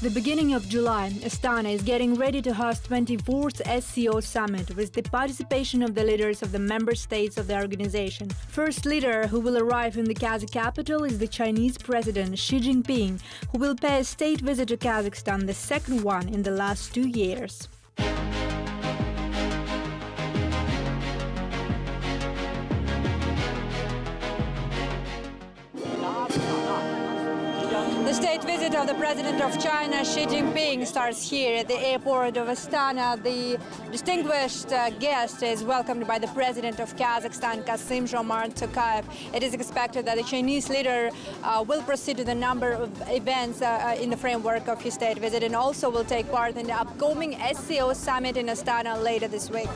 At the beginning of July, Astana is getting ready to host 24th SCO summit with the participation of the leaders of the member states of the organization. First leader who will arrive in the Kazakh capital is the Chinese President Xi Jinping, who will pay a state visit to Kazakhstan, the second one in the last 2 years. The state visit of the President of China, Xi Jinping, starts here at the airport of Astana. The distinguished guest is welcomed by the President of Kazakhstan, President Tokayev. It is expected that the Chinese leader will proceed to the number of events in the framework of his state visit and also will take part in the upcoming SCO summit in Astana later this week.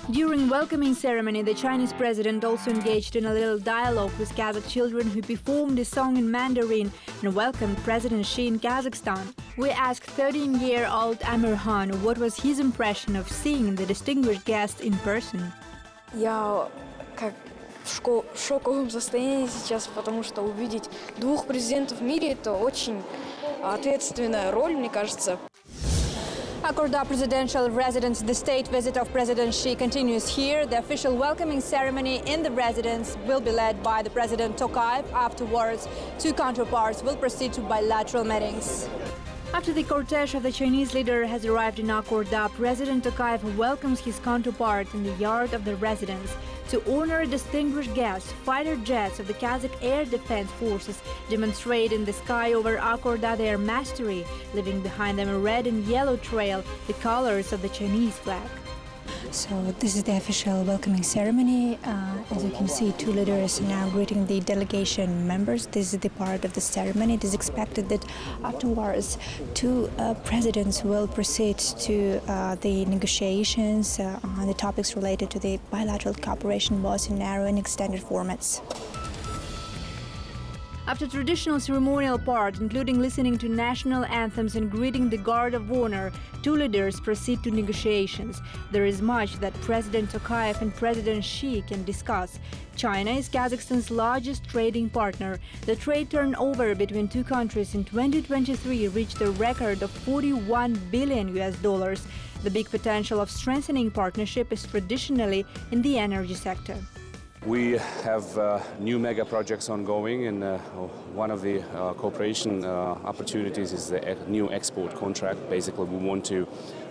During welcoming ceremony, the Chinese president also engaged in a little dialogue with Kazakh children who performed a song in Mandarin and welcomed President Xi in Kazakhstan. We asked 13-year-old Amirhan what was his impression of seeing the distinguished guest in person. Я как в шоковом состоянии сейчас, потому что увидеть двух президентов в мире – это очень ответственная роль, мне кажется. Akorda presidential residence, the state visit of President Xi continues here. The official welcoming ceremony in the residence will be led by the President Tokayev. Afterwards, two counterparts will proceed to bilateral meetings. After the cortege of the Chinese leader has arrived in Akorda, President Tokayev welcomes his counterpart in the yard of the residence. To honor a distinguished guest, fighter jets of the Kazakh Air Defense Forces demonstrate in the sky over Akorda their mastery, leaving behind them a red and yellow trail, the colors of the Chinese flag. So this is the official welcoming ceremony. As you can see, two leaders are now greeting the delegation members. This is the part of the ceremony. It is expected that afterwards, two presidents will proceed to the negotiations on the topics related to the bilateral cooperation, both in narrow and extended formats. After traditional ceremonial part, including listening to national anthems and greeting the Guard of Honor, two leaders proceed to negotiations. There is much that President Tokayev and President Xi can discuss. China is Kazakhstan's largest trading partner. The trade turnover between two countries in 2023 reached a record of $41 billion. The big potential of strengthening partnership is traditionally in the energy sector. We have new mega projects ongoing, and one of the cooperation opportunities is the new export contract. Basically, we want to,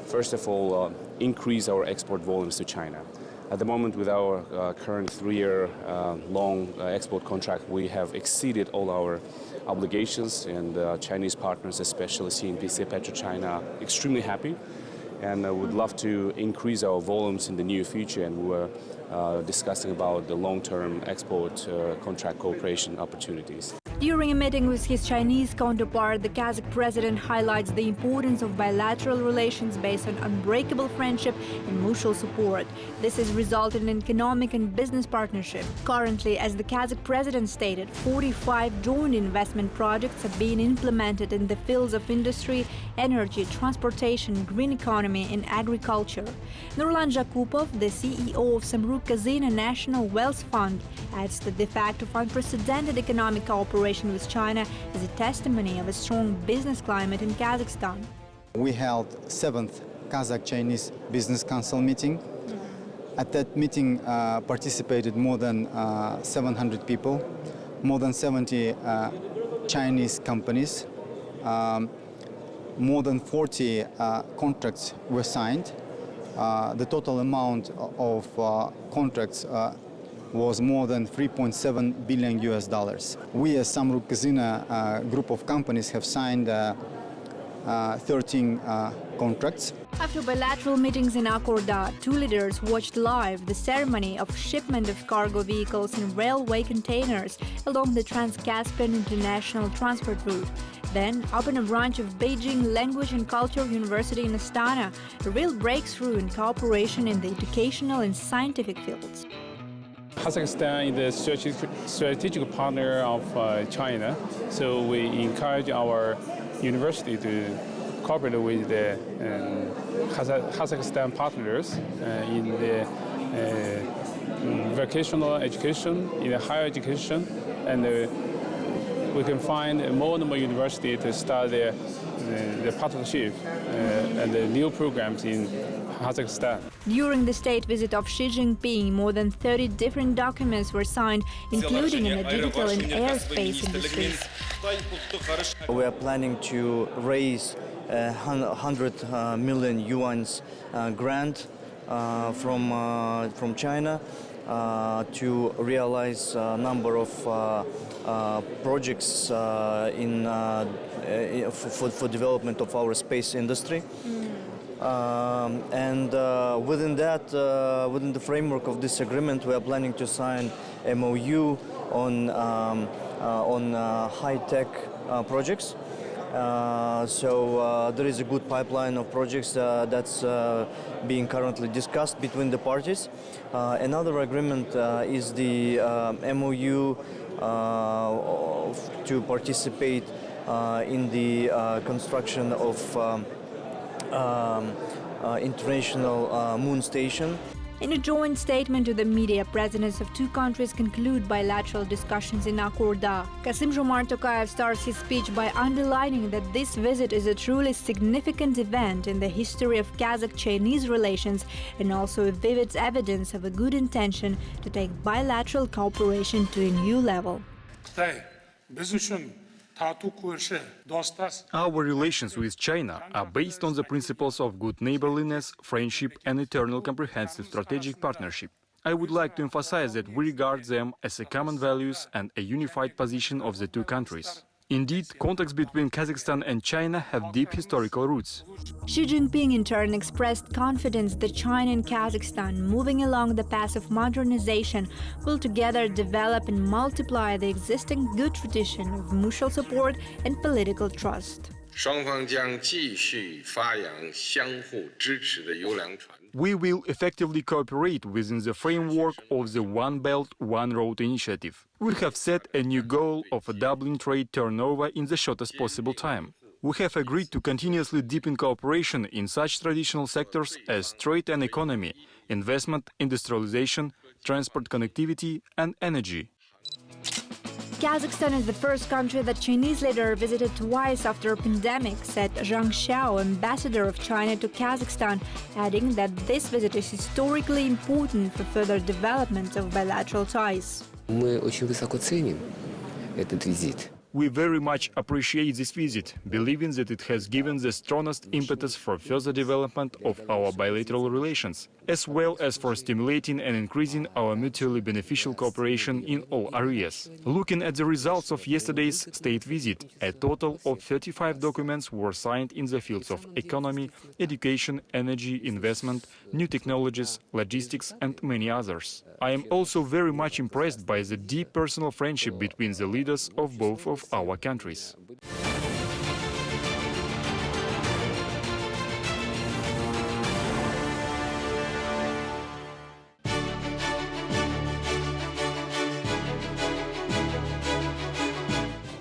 first of all, increase our export volumes to China. At the moment, with our current 3-year long export contract, we have exceeded all our obligations, and Chinese partners, especially CNPC, PetroChina, extremely happy, and would love to increase our volumes in the near future, and we're discussing about the long-term export contract cooperation opportunities. During a meeting with his Chinese counterpart, the Kazakh president highlights the importance of bilateral relations based on unbreakable friendship and mutual support. This has resulted in economic and business partnership. Currently, as the Kazakh president stated, 45 joint investment projects have been implemented in the fields of industry, energy, transportation, green economy, and agriculture. Nurlan Jakupov, the CEO of Samruk Kazyna National Wealth Fund, adds that the fact of unprecedented economic cooperation with China is a testimony of a strong business climate in Kazakhstan. We held 7th Kazakh-Chinese Business Council meeting. At that meeting participated more than 700 people, more than 70 Chinese companies. More than 40 contracts were signed. The total amount of contracts was more than $3.7 billion. We as Samruk Kazyna group of companies have signed 13 contracts. After bilateral meetings in Akorda, two leaders watched live the ceremony of shipment of cargo vehicles and railway containers along the Trans-Caspian International Transport Route. Then open a branch of Beijing Language and Culture University in Astana, a real breakthrough in cooperation in the educational and scientific fields. Kazakhstan is the strategic partner of China, so we encourage our university to cooperate with the Kazakhstan partners in the vocational education, in the higher education, and we can find more and more universities to start their the partnership and the new programs in Kazakhstan. During the state visit of Xi Jinping, more than 30 different documents were signed, including in the digital and aerospace industries. We are planning to raise 100 million yuan grant from China to realize a number of projects for development of our space industry. And within the framework of this agreement, we are planning to sign MOU on high-tech projects. So there is a good pipeline of projects that's being currently discussed between the parties. Another agreement is the MOU to participate in the construction of international moon station. In a joint statement to the media, presidents of two countries conclude bilateral discussions in Akorda. Kassym-Jomart Tokayev starts his speech by underlining that this visit is a truly significant event in the history of Kazakh-Chinese relations and also a vivid evidence of a good intention to take bilateral cooperation to a new level. Our relations with China are based on the principles of good neighborliness, friendship and eternal comprehensive strategic partnership. I would like to emphasize that we regard them as a common values and a unified position of the two countries. Indeed, contacts between Kazakhstan and China have deep historical roots. Xi Jinping in turn expressed confidence that China and Kazakhstan, moving along the path of modernization, will together develop and multiply the existing good tradition of mutual support and political trust. We will effectively cooperate within the framework of the One Belt, One Road initiative. We have set a new goal of doubling trade turnover in the shortest possible time. We have agreed to continuously deepen cooperation in such traditional sectors as trade and economy, investment, industrialization, transport connectivity and energy. Kazakhstan is the first country that Chinese leader visited twice after a pandemic, said Zhang Xiao, ambassador of China to Kazakhstan, adding that this visit is historically important for further development of bilateral ties. Мы очень высоко ценим этот визит. We very much appreciate this visit, believing that it has given the strongest impetus for further development of our bilateral relations, as well as for stimulating and increasing our mutually beneficial cooperation in all areas. Looking at the results of yesterday's state visit, a total of 35 documents were signed in the fields of economy, education, energy, investment, new technologies, logistics and many others. I am also very much impressed by the deep personal friendship between the leaders of both of our countries.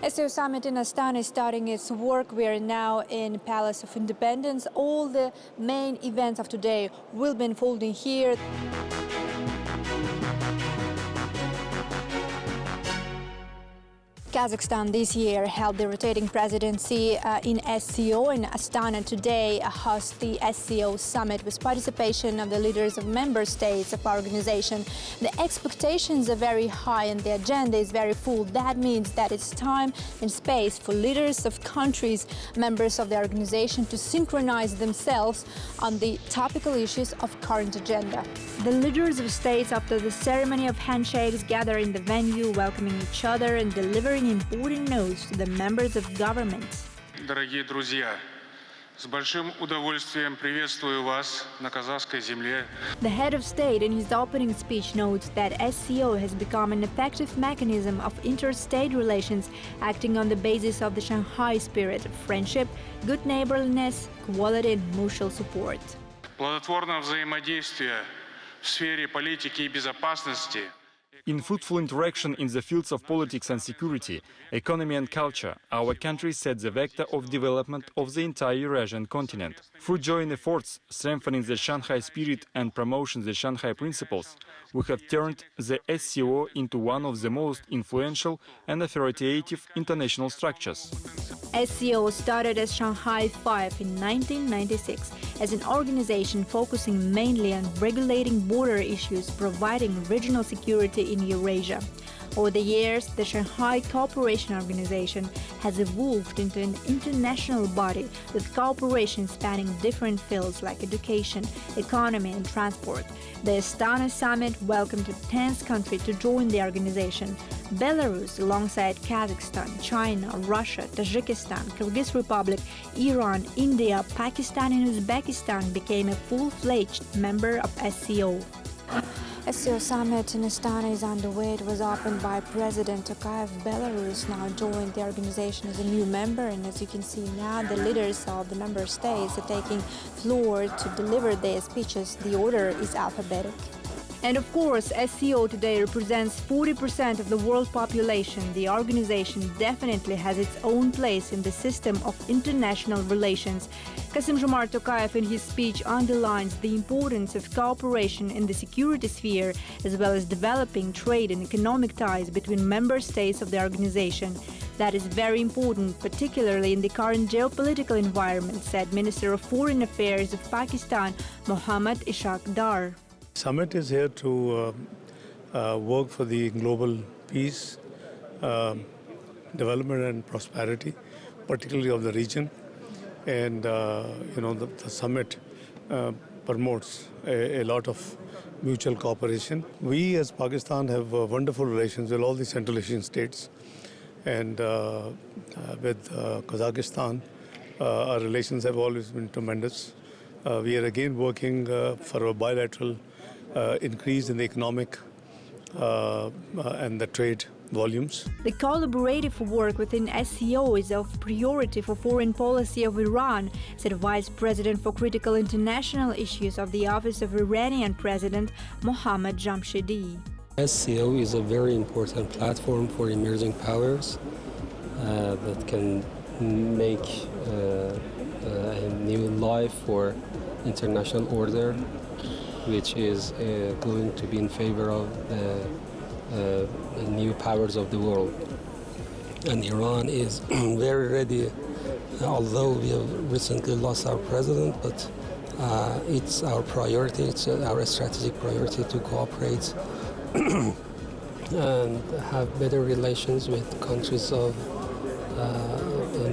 SCO Summit in Astana is starting its work. We are now in Palace of Independence. All the main events of today will be unfolding here. Kazakhstan this year held the rotating presidency in SCO, and Astana today hosts the SCO Summit with participation of the leaders of member states of our organization. The expectations are very high and the agenda is very full. That means that it's time and space for leaders of countries, members of the organization, to synchronize themselves on the topical issues of current agenda. The leaders of states, after the ceremony of handshakes, gather in the venue, welcoming each other and delivering important notes to the members of government. Дорогие друзья, с большим удовольствием приветствую вас на казахской земле. The head of state in his opening speech notes that SCO has become an effective mechanism of interstate relations, acting on the basis of the Shanghai spirit of friendship, good neighborliness, quality and mutual support. Плодотворное взаимодействие в сфере политики и безопасности. In fruitful interaction in the fields of politics and security, economy and culture, our country set the vector of development of the entire Eurasian continent. Through joint efforts, strengthening the Shanghai spirit and promoting the Shanghai principles, we have turned the SCO into one of the most influential and authoritative international structures. SCO started as Shanghai 5 in 1996 as an organization focusing mainly on regulating border issues, providing regional security in Eurasia. Over the years, the Shanghai Cooperation Organization has evolved into an international body with cooperation spanning different fields like education, economy and transport. The Astana summit welcomed a 10th country to join the organization. Belarus, alongside Kazakhstan, China, Russia, Tajikistan, Kyrgyz Republic, Iran, India, Pakistan and Uzbekistan became a full-fledged member of SCO. SCO summit in Astana is underway. It was opened by President Tokayev. Belarus now joined the organization as a new member, and as you can see now, the leaders of the member states are taking floor to deliver their speeches. The order is alphabetic. And of course, SCO today represents 40% of the world population. The organization definitely has its own place in the system of international relations. Kassym-Jomart Tokayev in his speech underlines the importance of cooperation in the security sphere, as well as developing trade and economic ties between member states of the organization. That is very important, particularly in the current geopolitical environment, said Minister of Foreign Affairs of Pakistan, Mohammad Ishaq Dar. Summit is here to work for the global peace, development and prosperity, particularly of the region. And the summit promotes a lot of mutual cooperation. We as Pakistan have wonderful relations with all the Central Asian states, and with Kazakhstan, our relations have always been tremendous. We are again working for a bilateral increase in the economic and the trade volumes. The collaborative work within SCO is of priority for foreign policy of Iran, said Vice President for Critical International Issues of the Office of Iranian President, Mohammad Jamshidi. SCO is a very important platform for emerging powers that can make a new life for international order, which is going to be in favor of the new powers of the world. And Iran is very ready, although we have recently lost our president, but it's our priority, it's our strategic priority to cooperate and have better relations with countries of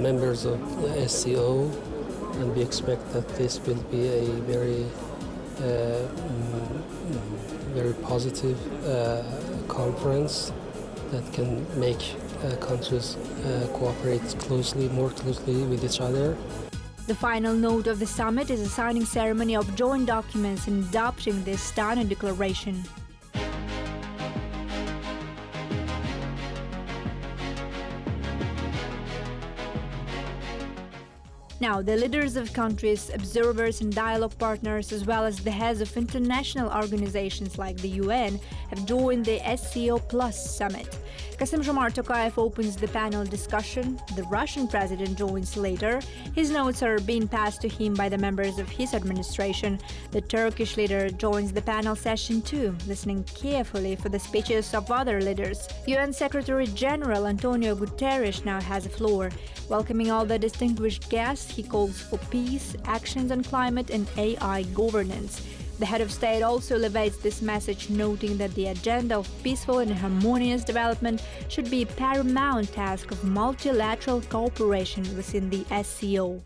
members of the SCO, and we expect that this will be a very positive conference that can make countries cooperate more closely with each other. The final note of the summit is a signing ceremony of joint documents and adopting the Astana Declaration. Now, the leaders of countries, observers and dialogue partners, as well as the heads of international organizations like the UN, have joined the SCO Plus summit. Kassym-Jomart Tokayev opens the panel discussion. The Russian president joins later. His notes are being passed to him by the members of his administration. The Turkish leader joins the panel session too, listening carefully for the speeches of other leaders. UN Secretary General Antonio Guterres now has the floor. Welcoming all the distinguished guests, he calls for peace, actions on climate and AI governance. The head of state also elevates this message, noting that the agenda of peaceful and harmonious development should be a paramount task of multilateral cooperation within the SCO.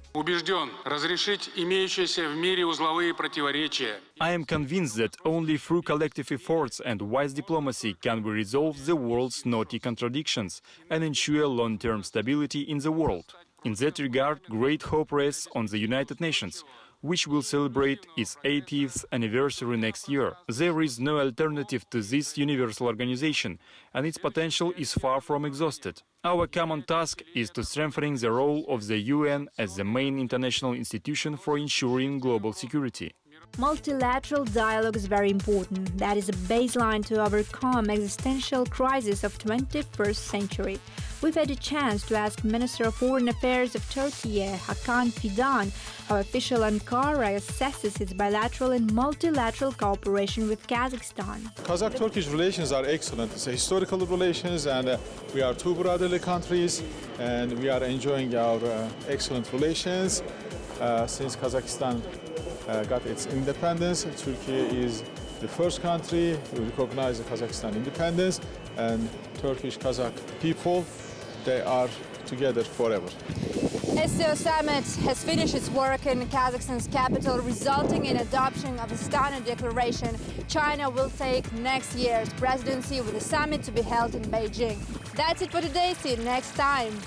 I am convinced that only through collective efforts and wise diplomacy can we resolve the world's knotty contradictions and ensure long-term stability in the world. In that regard, great hope rests on the United Nations, which will celebrate its 80th anniversary next year. There is no alternative to this universal organization, and its potential is far from exhausted. Our common task is to strengthen the role of the UN as the main international institution for ensuring global security. Multilateral dialogue is very important. That is a baseline to overcome existential crisis of 21st century. We've had a chance to ask Minister of Foreign Affairs of Turkey, Hakan Fidan, how official Ankara assesses its bilateral and multilateral cooperation with Kazakhstan. Kazakh-Turkish relations are excellent. It's a historical relations, and we are two brotherly countries, and we are enjoying our excellent relations. Since Kazakhstan got its independence, Turkey is the first country to recognize the Kazakhstan independence, and Turkish Kazakh people, they are together forever. SCO Summit has finished its work in Kazakhstan's capital, resulting in adoption of the Astana Declaration. China will take next year's presidency with the summit to be held in Beijing. That's it for today. See you next time.